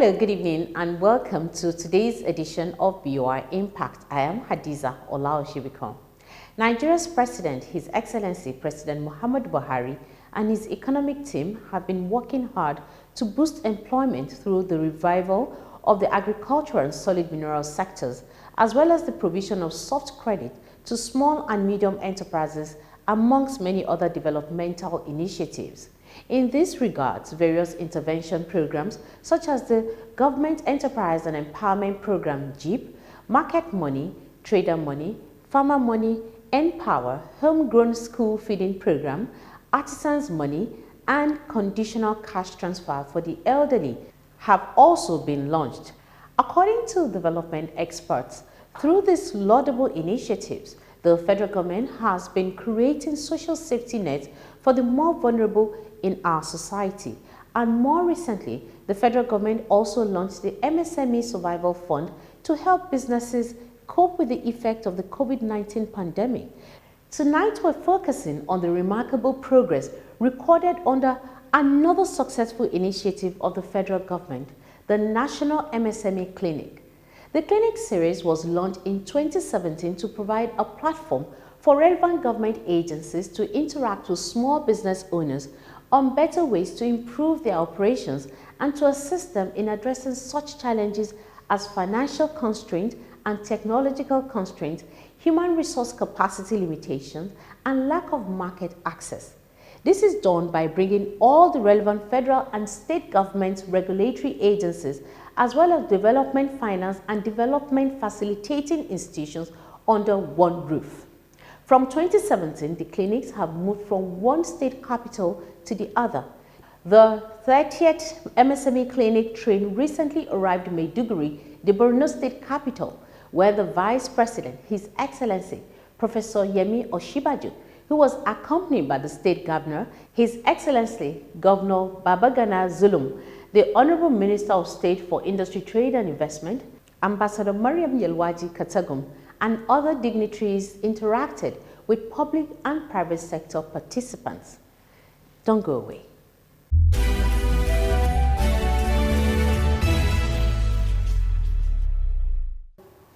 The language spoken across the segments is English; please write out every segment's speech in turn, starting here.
Hello, good evening and welcome to today's edition of BOI Impact. I am Hadiza Olaoshibikon. Nigeria's President, His Excellency President Muhammadu Buhari and his economic team have been working hard to boost employment through the revival of the agricultural and solid mineral sectors, as well as the provision of soft credit to small and medium enterprises, amongst many other developmental initiatives. In this regard, various intervention programs such as the Government Enterprise and Empowerment Program (GEP), Market Money, Trader Money, Farmer Money, Empower, Homegrown School Feeding Program, Artisans Money, and Conditional Cash Transfer for the Elderly have also been launched. According to development experts, through these laudable initiatives, the federal government has been creating social safety nets for the more vulnerable in our society. And more recently, the federal government also launched the MSME Survival Fund to help businesses cope with the effect of the COVID-19 pandemic. Tonight, we're focusing on the remarkable progress recorded under another successful initiative of the federal government, the National MSME Clinic. The clinic series was launched in 2017 to provide a platform for relevant government agencies to interact with small business owners on better ways to improve their operations and to assist them in addressing such challenges as financial constraints and technological constraints, human resource capacity limitations, and lack of market access. This is done by bringing all the relevant federal and state government regulatory agencies, as well as development finance and development facilitating institutions under one roof. From 2017, the clinics have moved from one state capital to the other. The 30th MSME Clinic train recently arrived in Maiduguri, the Borno State capital, where the Vice President, His Excellency Professor Yemi Osibanjo, who was accompanied by the State Governor, His Excellency Governor Babagana Zulum, the Honorable Minister of State for Industry, Trade and Investment, Ambassador Mariam Yalwaji Katagum, and other dignitaries interacted with public and private sector participants. Don't go away.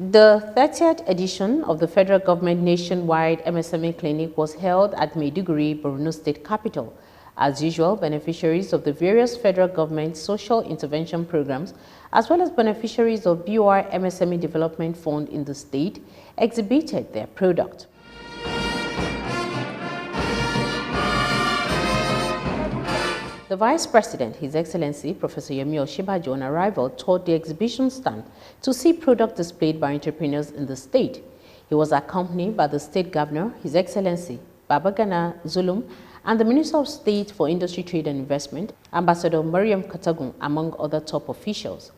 The 30th edition of the federal government nationwide MSME Clinic was held at Maiduguri, Borno State capital. As usual, beneficiaries of the various federal government social intervention programs, as well as beneficiaries of BOI MSME Development Fund in the state, exhibited their product. The Vice President, His Excellency Professor Yemi Osibanjo, on arrival, toured the exhibition stand to see product displayed by entrepreneurs in the state. He was accompanied by the State Governor, His Excellency Babagana Zulum, and the Minister of State for Industry, Trade and Investment, Ambassador Mariam Katagum, among other top officials.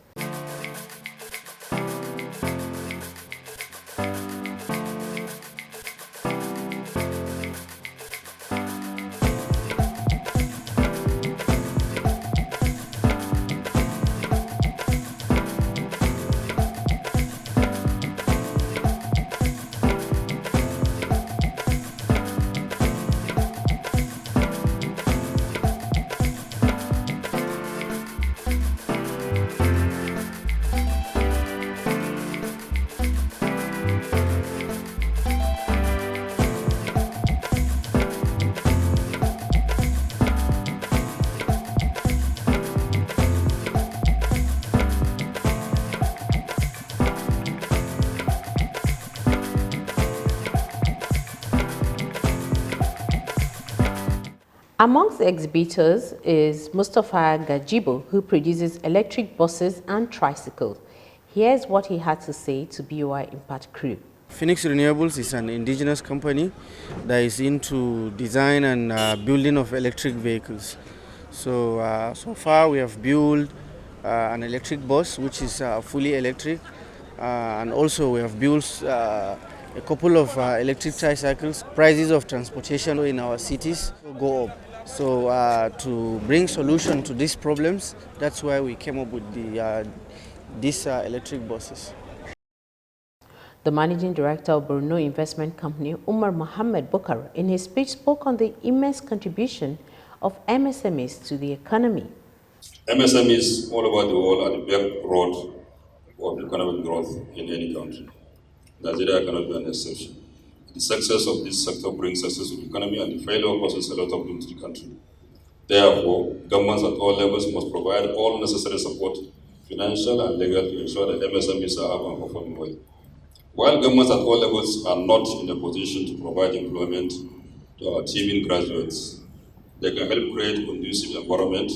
Amongst the exhibitors is Mustafa Gajibo, who produces electric buses and tricycles. Here's what he had to say to BOI Impact crew. Phoenix Renewables is an indigenous company that is into design and building of electric vehicles. So, so far we have built an electric bus, which is fully electric, and also we have built a couple of electric tricycles. Prices of transportation in our cities go up. So to bring solution to these problems, that's why we came up with these electric buses. The Managing Director of Borno Investment Company, Umar Mohammed Bukar, in his speech spoke on the immense contribution of MSMEs to the economy. MSMEs all over the world are the backbone of economic growth in any country. Nigeria cannot be an exception. The success of this sector brings success to the economy, and the failure causes a lot of good to the country. Therefore, governments at all levels must provide all necessary support, financial and legal, to ensure that MSMEs are up and performing well. While governments at all levels are not in a position to provide employment to our achieving graduates, they can help create a conducive environment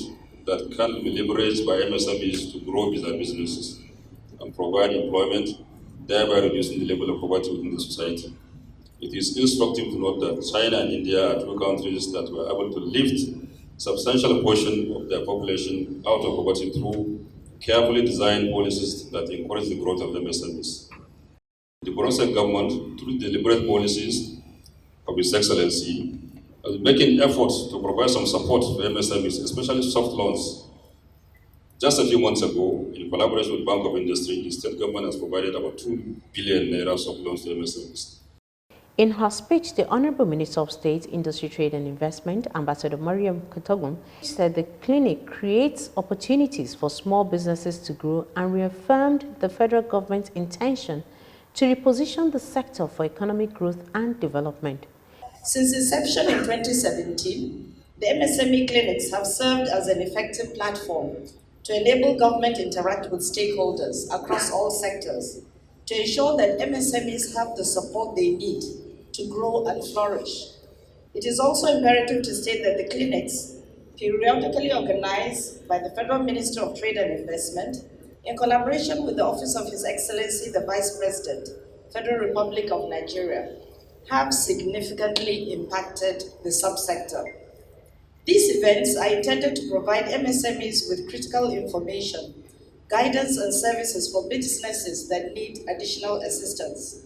that can be leveraged by MSMEs to grow their businesses and provide employment, thereby reducing the level of poverty within the society. It is instructive to note that China and India are two countries that were able to lift substantial portion of their population out of poverty through carefully designed policies that encourage the growth of MSMEs. The Borno State Government, through deliberate policies of His Excellency, has been making efforts to provide some support for MSMEs, especially soft loans. Just a few months ago, in collaboration with Bank of Industry, the state government has provided about 2 billion naira soft loans to MSMEs. In her speech, the Honorable Minister of State, Industry, Trade and Investment, Ambassador Mariam Katagum, said the clinic creates opportunities for small businesses to grow and reaffirmed the federal government's intention to reposition the sector for economic growth and development. Since inception in 2017, the MSME clinics have served as an effective platform to enable government interact with stakeholders across all sectors to ensure that MSMEs have the support they need to grow and flourish. It is also imperative to state that the clinics, periodically organized by the Federal Minister of Trade and Investment, in collaboration with the Office of His Excellency the Vice President, Federal Republic of Nigeria, have significantly impacted the subsector. These events are intended to provide MSMEs with critical information, guidance and services for businesses that need additional assistance.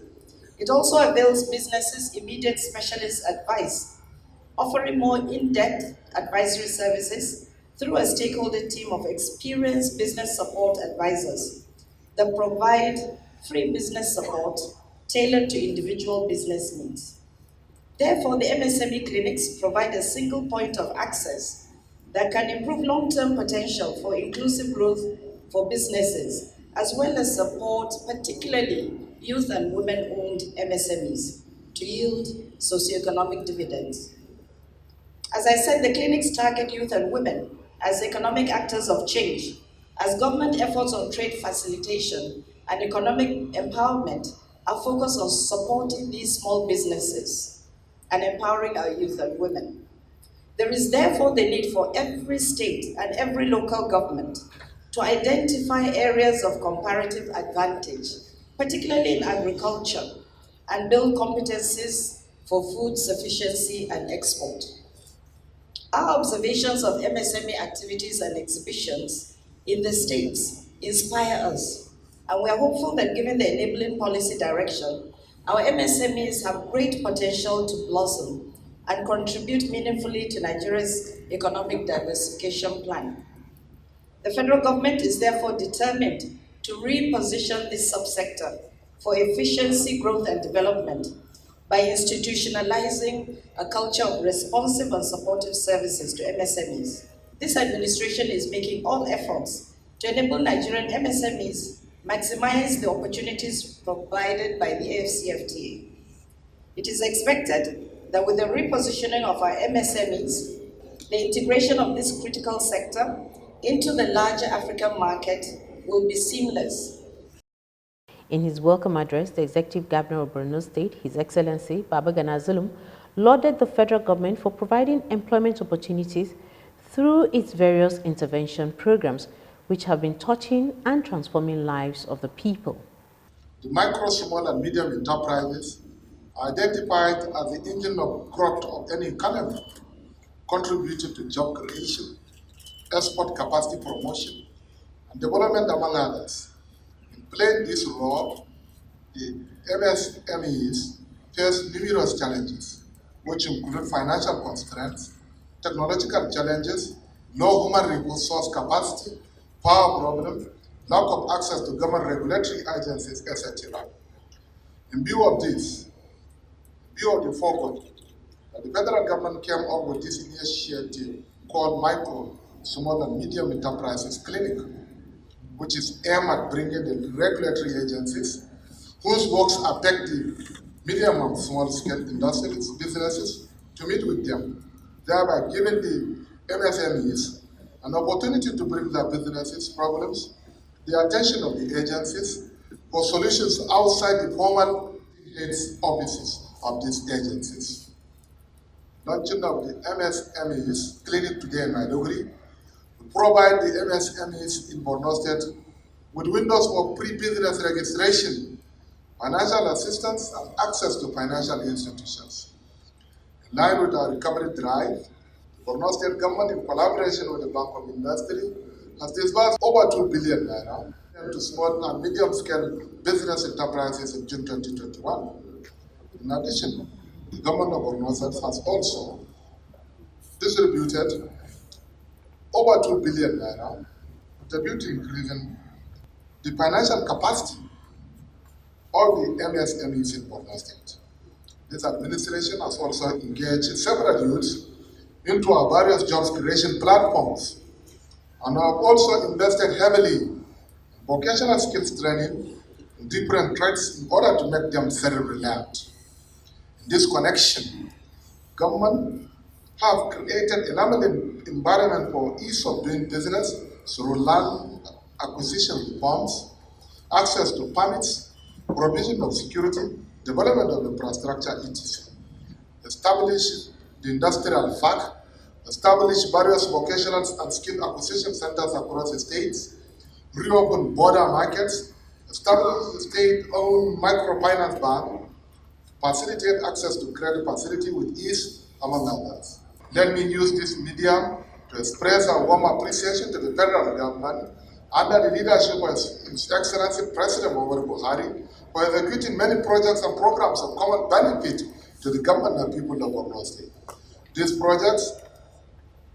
It also avails businesses immediate specialist advice, offering more in-depth advisory services through a stakeholder team of experienced business support advisors that provide free business support tailored to individual business needs. Therefore, the MSME clinics provide a single point of access that can improve long-term potential for inclusive growth for businesses, as well as support particularly youth and women-owned MSMEs to yield socioeconomic dividends. As I said, the clinics target youth and women as economic actors of change, as government efforts on trade facilitation and economic empowerment are focused on supporting these small businesses and empowering our youth and women. There is therefore the need for every state and every local government to identify areas of comparative advantage, particularly in agriculture, and build competencies for food sufficiency and export. Our observations of MSME activities and exhibitions in the states inspire us, and we are hopeful that given the enabling policy direction, our MSMEs have great potential to blossom and contribute meaningfully to Nigeria's economic diversification plan. The federal government is therefore determined to reposition this subsector for efficiency, growth, and development by institutionalizing a culture of responsive and supportive services to MSMEs. This administration is making all efforts to enable Nigerian MSMEs maximize the opportunities provided by the AFCFTA. It is expected that with the repositioning of our MSMEs, the integration of this critical sector into the larger African market will be seamless. In his welcome address, the Executive Governor of Borno State, His Excellency Babagana Zulum, lauded the federal government for providing employment opportunities through its various intervention programs, which have been touching and transforming lives of the people. The micro, small, and medium enterprises are identified as the engine of growth of any economy, contributing to job creation, export capacity promotion, and development, among others. In playing this role, the MSMEs face numerous challenges, which include financial constraints, technological challenges, low human resource capacity, power problems, lack of access to government regulatory agencies, etc. In view of this, in view of the foregoing, the federal government came up with this initiative called Micro, Small and Medium Enterprises Clinic, which is aimed at bringing the regulatory agencies whose works affect the medium and small-scale industries, businesses, to meet with them, thereby giving the MSMEs an opportunity to bring their businesses' problems, the attention of the agencies, for solutions outside the formal heads offices of these agencies. Launching of the MSMEs Clinic today in Maiduguri will provide the MSMEs in Borno State with windows for pre-business registration, financial assistance, and access to financial institutions. In line with our recovery drive, the Borno State Government, in collaboration with the Bank of Industry, has disbursed over 2 billion naira to small and medium-scale business enterprises in June 2021. In addition, the Government of Borno State has also distributed over 2 billion naira, contributing to increasing the financial capacity of the MSMEs in Borno State. This administration has also engaged several youths into our various jobs creation platforms, and have also invested heavily in vocational skills training in different trades in order to make them self-reliant. In this connection, government have created an environment for ease of doing business through land acquisition reforms, access to permits, provision of security, development of infrastructure, etc. Establish the industrial park, establish various vocational and skill acquisition centers across the states, reopen border markets, establish the state-owned microfinance bank, facilitate access to credit facility with ease, among others. Let me use this medium to express our warm appreciation to the federal government under the leadership of His Excellency President Muhammadu Buhari for executing many projects and programs of common benefit to the government and people of Borno State. These projects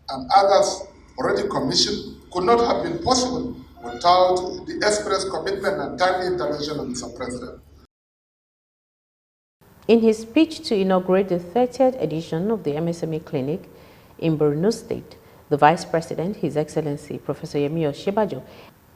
and others already commissioned could not have been possible without the express commitment and timely intervention of Mr. President. In his speech to inaugurate the 30th edition of the MSME Clinic in Borno State, the Vice President, His Excellency Professor Yemi Osibanjo,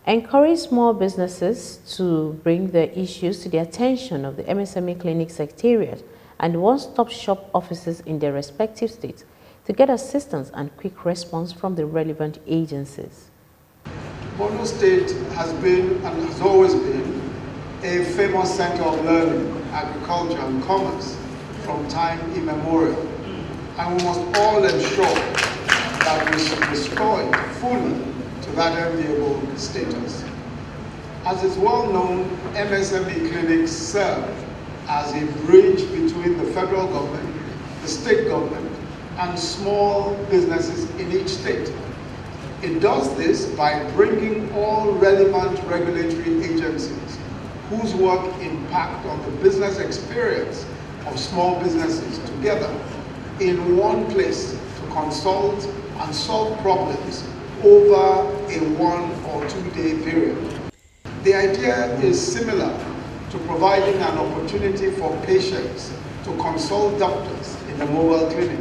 encouraged small businesses to bring their issues to the attention of the MSME Clinic Secretariat and one-stop shop offices in their respective states to get assistance and quick response from the relevant agencies. Borno State has been and has always been a famous center of learning, agriculture and commerce from time immemorial, and we must all ensure that we restore it fully to that enviable status. As is well known, MSME clinics serve as a bridge between the federal government, the state government, and small businesses in each state. It does this by bringing all relevant regulatory agencies whose work impact on the business experience of small businesses together in one place to consult and solve problems over a 1 or 2 day period. The idea is similar to providing an opportunity for patients to consult doctors in a mobile clinic.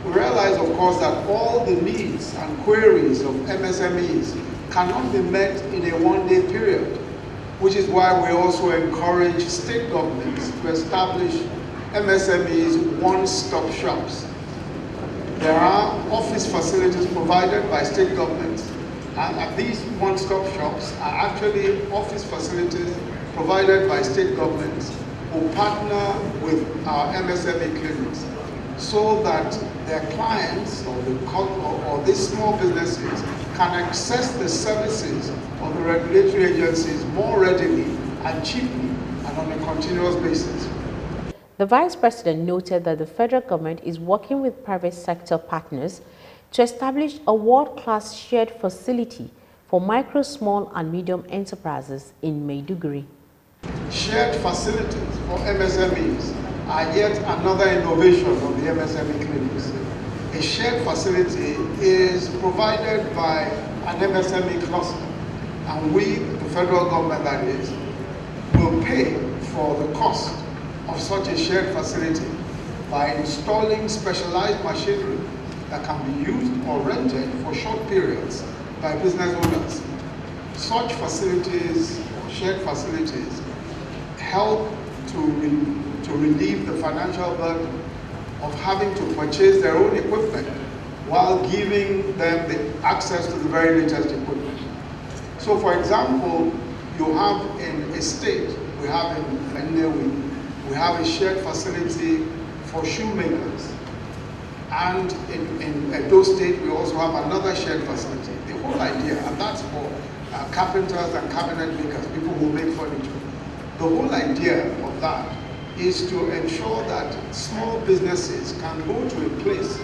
We realize, of course, that all the needs and queries of MSMEs cannot be met in a 1 day period, which is why we also encourage state governments to establish MSMEs one-stop shops. There are office facilities provided by state governments, and these one-stop shops are actually office facilities provided by state governments who partner with our MSME clinics so that their clients or these small businesses can access the services of the regulatory agencies more readily and cheaply and on a continuous basis. The Vice President noted that the federal government is working with private sector partners to establish a world-class shared facility for micro, small and medium enterprises in Maiduguri. Shared facilities for MSMEs are yet another innovation of the MSME clinics. A shared facility is provided by an MSME cluster, and we, the federal government that is, will pay for the cost of such a shared facility by installing specialized machinery that can be used or rented for short periods by business owners. Such facilities, or shared facilities, help to relieve the financial burden of having to purchase their own equipment while giving them the access to the very latest equipment. So for example, you have in a state, we have in Beneficiaries, we have a shared facility for shoemakers. And in Edo State, we also have another shared facility. The whole idea, and that's for carpenters and cabinet makers, people who make furniture. The whole idea of that is to ensure that small businesses can go to a place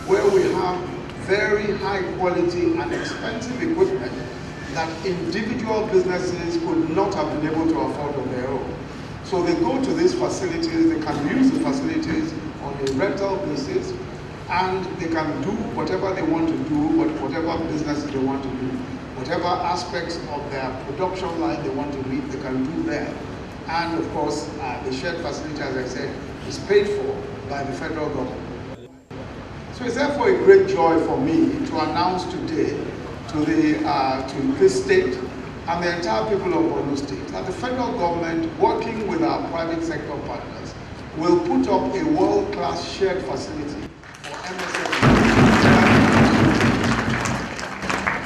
where we have very high quality and expensive equipment that individual businesses could not have been able to afford on their own. So they go to these facilities, they can use the facilities on a rental basis, and they can do whatever they want to do, whatever business they want to do. Whatever aspects of their production line they want to meet, they can do there. And of course, the shared facility, as I said, is paid for by the federal government. So it's therefore a great joy for me to announce today to this state and the entire people of Borno State that the federal government, working with our private sector partners, will put up a world-class shared facility for MSME.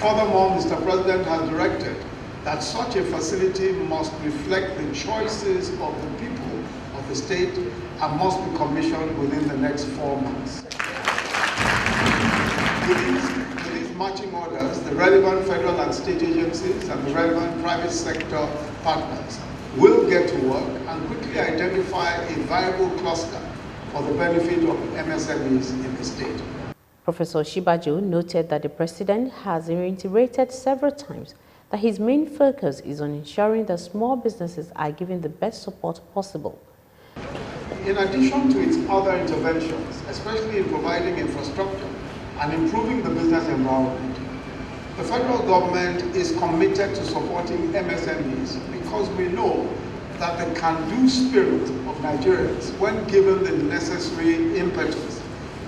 Furthermore, Mr. President has directed that such a facility must reflect the choices of the people of the state and must be commissioned within the next 4 months. With these matching orders, the relevant federal and state agencies and the relevant private sector partners will get to work and quickly identify a viable cluster for the benefit of MSMEs in the state. Professor Osibanjo noted that the President has reiterated several times that his main focus is on ensuring that small businesses are given the best support possible. In addition to its other interventions, especially in providing infrastructure and improving the business environment, the federal government is committed to supporting MSMEs because we know that the can-do spirit of Nigerians, when given the necessary impetus,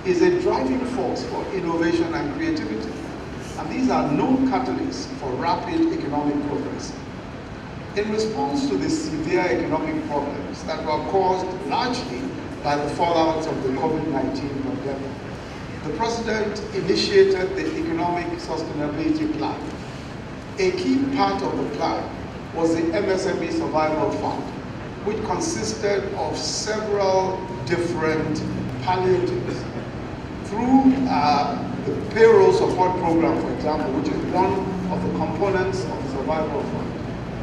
is a driving force for innovation and creativity. And these are known catalysts for rapid economic progress. In response to the severe economic problems that were caused largely by the fallout of the COVID-19 pandemic, the President initiated the Economic Sustainability Plan. A key part of the plan was the MSME Survival Fund, which consisted of several different palliatives. Through the payroll support program, for example, which is one of the components of the Survival Fund,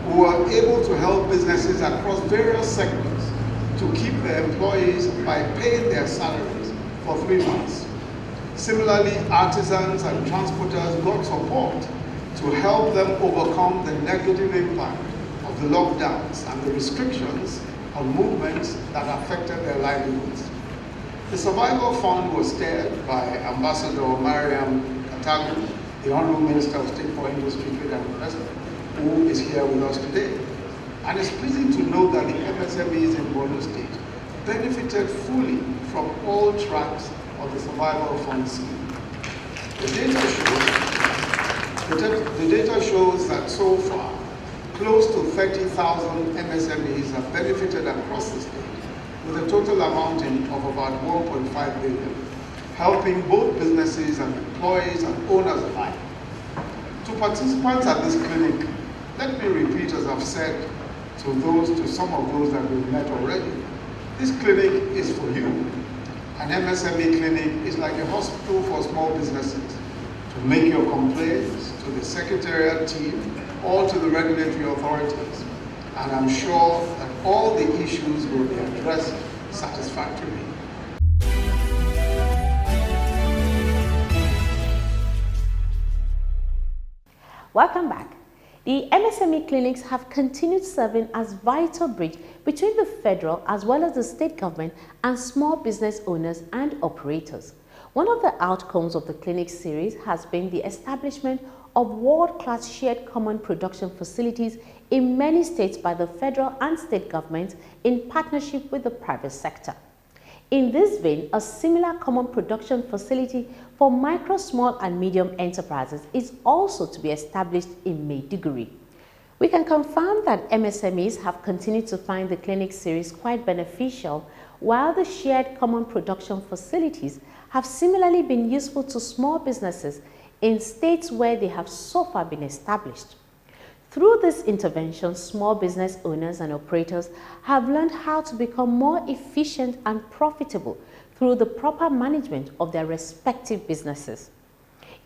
we were able to help businesses across various sectors to keep their employees by paying their salaries for 3 months. Similarly, artisans and transporters got support to help them overcome the negative impact of the lockdowns and the restrictions on movements that affected their livelihoods. The Survival Fund was steered by Ambassador Mariam Katagum, the Honorable Minister of State for Industry, Trade and Investment, who is here with us today. And it's pleasing to note that the MSMEs in Borno State benefited fully from all tracks of the Survival Fund scheme. The data shows that so far, close to 30,000 MSMEs have benefited across the state, with a total amounting of about 1.5 billion, helping both businesses and employees and owners alike. To participants at this clinic, let me repeat as I've said to some of those that we've met already. This clinic is for you. An MSME clinic is like a hospital for small businesses. To make your complaints to the secretariat team or to the regulatory authorities. And I'm sure that all the issues will be addressed satisfactorily. Welcome back. The MSME clinics have continued serving as vital bridge between the federal as well as the state government and small business owners and operators. One of the outcomes of the clinic series has been the establishment of world-class shared common production facilities in many states by the federal and state governments in partnership with the private sector. In this vein, a similar common production facility for micro, small and medium enterprises is also to be established in Maiduguri. We can confirm that MSMEs have continued to find the clinic series quite beneficial, while the shared common production facilities have similarly been useful to small businesses in states where they have so far been established. Through this intervention, small business owners and operators have learned how to become more efficient and profitable through the proper management of their respective businesses.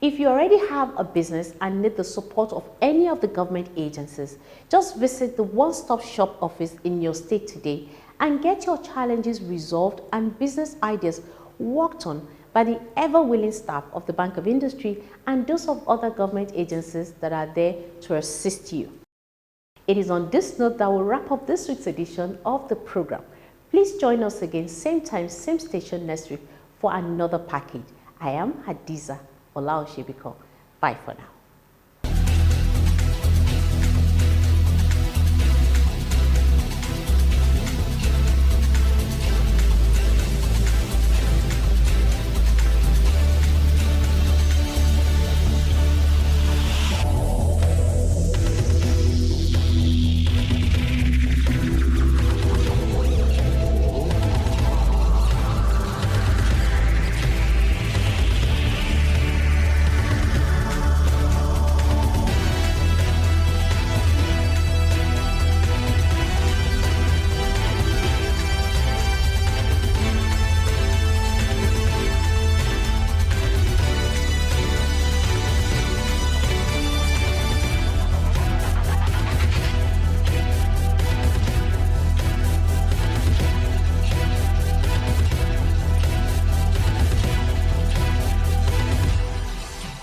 If you already have a business and need the support of any of the government agencies, just visit the one-stop shop office in your state today and get your challenges resolved and business ideas worked on by the ever-willing staff of the Bank of Industry and those of other government agencies that are there to assist you. It is on this note that we'll wrap up this week's edition of the program. Please join us again, same time, same station next week for another package. I am Hadiza Olaoshibiko. Bye for now.